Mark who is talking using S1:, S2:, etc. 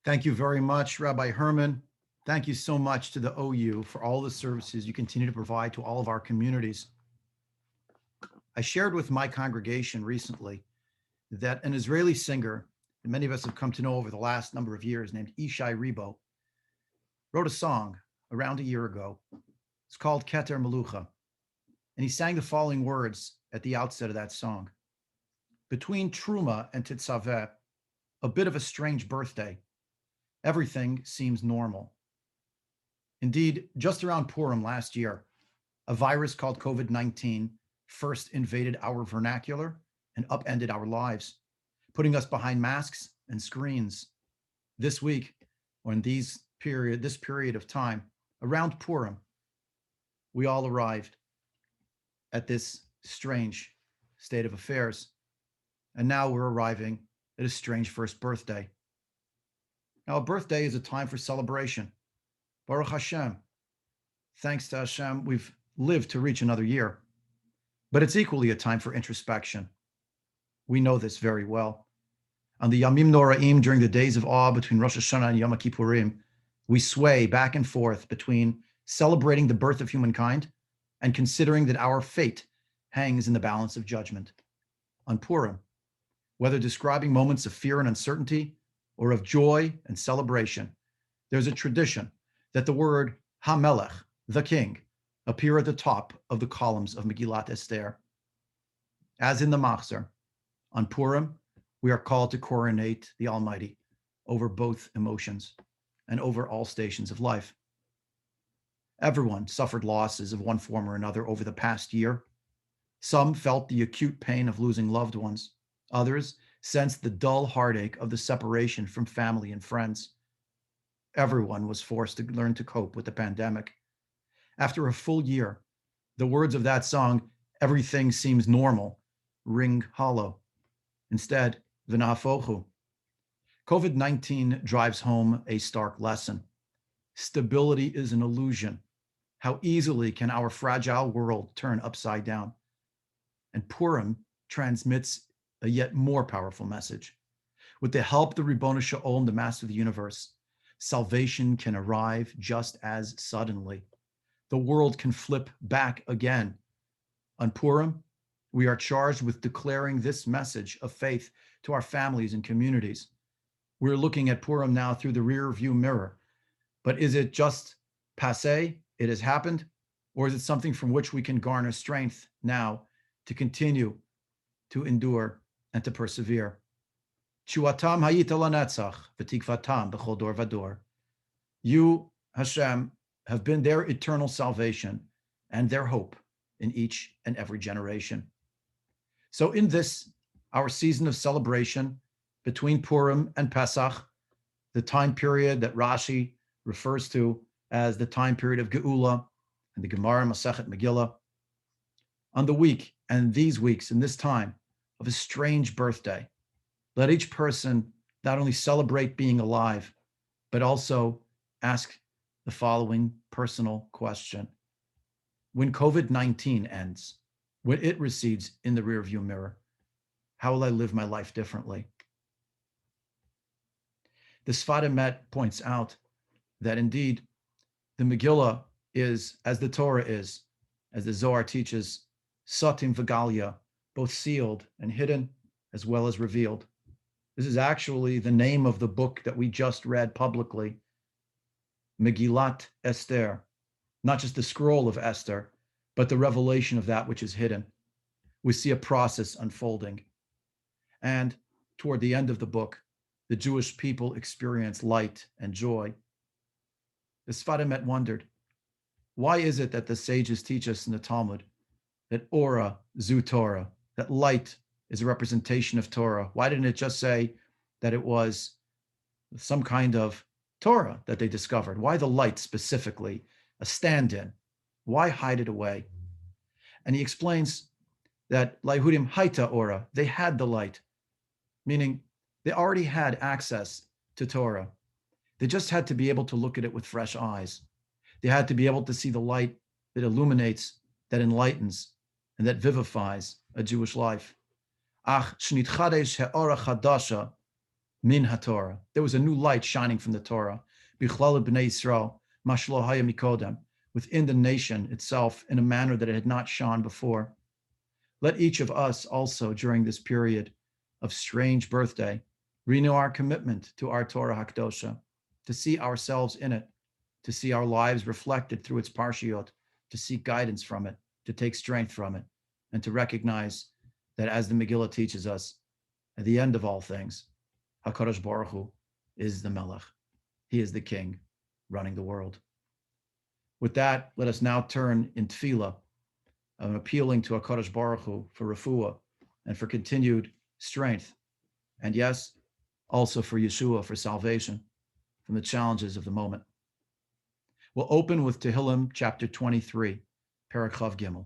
S1: Thank you very much, Rabbi Herman. Thank you so much to the OU for all the services you continue to provide to all of our communities. I shared with my congregation recently that an Israeli singer that many of us have come to know over the last number of years, named Ishai Ribo, wrote a song around a year ago. It's called Keter Melucha. And he sang the following words at the outset of that song. Between Truma and Titzaveh, a bit of a strange birthday. Everything seems normal. Indeed, just around Purim last year, a virus called COVID-19 first invaded our vernacular and upended our lives, putting us behind masks and screens. This week, or in this period of time, around Purim, we all arrived at this strange state of affairs. And now we're arriving at a strange first birthday. Now, a birthday is a time for celebration. Baruch Hashem. Thanks to Hashem, we've lived to reach another year. But it's equally a time for introspection. We know this very well. On the Yamim Noraim, during the days of awe between Rosh Hashanah and Yom Kippurim, we sway back and forth between celebrating the birth of humankind and considering that our fate hangs in the balance of judgment. On Purim, whether describing moments of fear and uncertainty or of joy and celebration, there's a tradition that the word HaMelech, the king, appear at the top of the columns of Megillat Esther. As in the Machzor, on Purim, we are called to coronate the Almighty over both emotions and over all stations of life. Everyone suffered losses of one form or another over the past year. Some felt the acute pain of losing loved ones. Others sensed the dull heartache of the separation from family and friends. Everyone was forced to learn to cope with the pandemic. After a full year, the words of that song, "Everything Seems Normal," ring hollow. Instead, v'nahafochu. COVID-19 drives home a stark lesson. Stability is an illusion. How easily can our fragile world turn upside down? And Purim transmits a yet more powerful message. With the help of the Ribono Shel Olam, the Master of the Universe, salvation can arrive just as suddenly. The world can flip back again. On Purim, we are charged with declaring this message of faith to our families and communities. We're looking at Purim now through the rear view mirror. But is it just passé? It has happened? Or is it something from which we can garner strength now to continue to endure and to persevere? Tshuatam hayita lanetzach v'tikvatam b'chol dor vador. You, Hashem, have been their eternal salvation and their hope in each and every generation. So in this, our season of celebration between Purim and Pesach, the time period that Rashi refers to as the time period of Geula and the Gemara Masechet Megillah, on the week and these weeks in this time of a strange birthday, let each person not only celebrate being alive, but also ask the following personal question. When COVID-19 ends, when it recedes in the rearview mirror, how will I live my life differently? The Sfat Emet points out that indeed the Megillah is, as the Torah is, as the Zohar teaches, Satim V'Galia, both sealed and hidden, as well as revealed. This is actually the name of the book that we just read publicly, Megillat Esther, not just the scroll of Esther, but the revelation of that which is hidden. We see a process unfolding. And toward the end of the book, the Jewish people experience light and joy. The Sfat Emet wondered, why is it that the sages teach us in the Talmud that Ora zu Torah, that light is a representation of Torah? Why didn't it just say that it was some kind of Torah that they discovered? Why the light specifically, a stand-in? Why hide it away? And he explains that Laihudim Haita Ora, they had the light, meaning they already had access to Torah. They just had to be able to look at it with fresh eyes. They had to be able to see the light that illuminates, that enlightens, and that vivifies a Jewish life. Ach shnitchadesh he'ora chadasha, Min HaTorah. There was a new light shining from the Torah. Bichlal b'nei Yisrael, mashlo haya mikodem, within the nation itself in a manner that it had not shone before. Let each of us also, during this period of strange birthday, renew our commitment to our Torah Hakdosha, to see ourselves in it, to see our lives reflected through its parshiot, to seek guidance from it, to take strength from it, and to recognize that, as the Megillah teaches us, at the end of all things, HaKadosh Baruch Hu is the Melech. He is the King running the world. With that, let us now turn in tefillah, appealing to HaKadosh Baruch Hu for refuah and for continued strength. And yes, also for Yeshua, for salvation from the challenges of the moment. We'll open with Tehilim chapter 23, Perek Chav Gimel.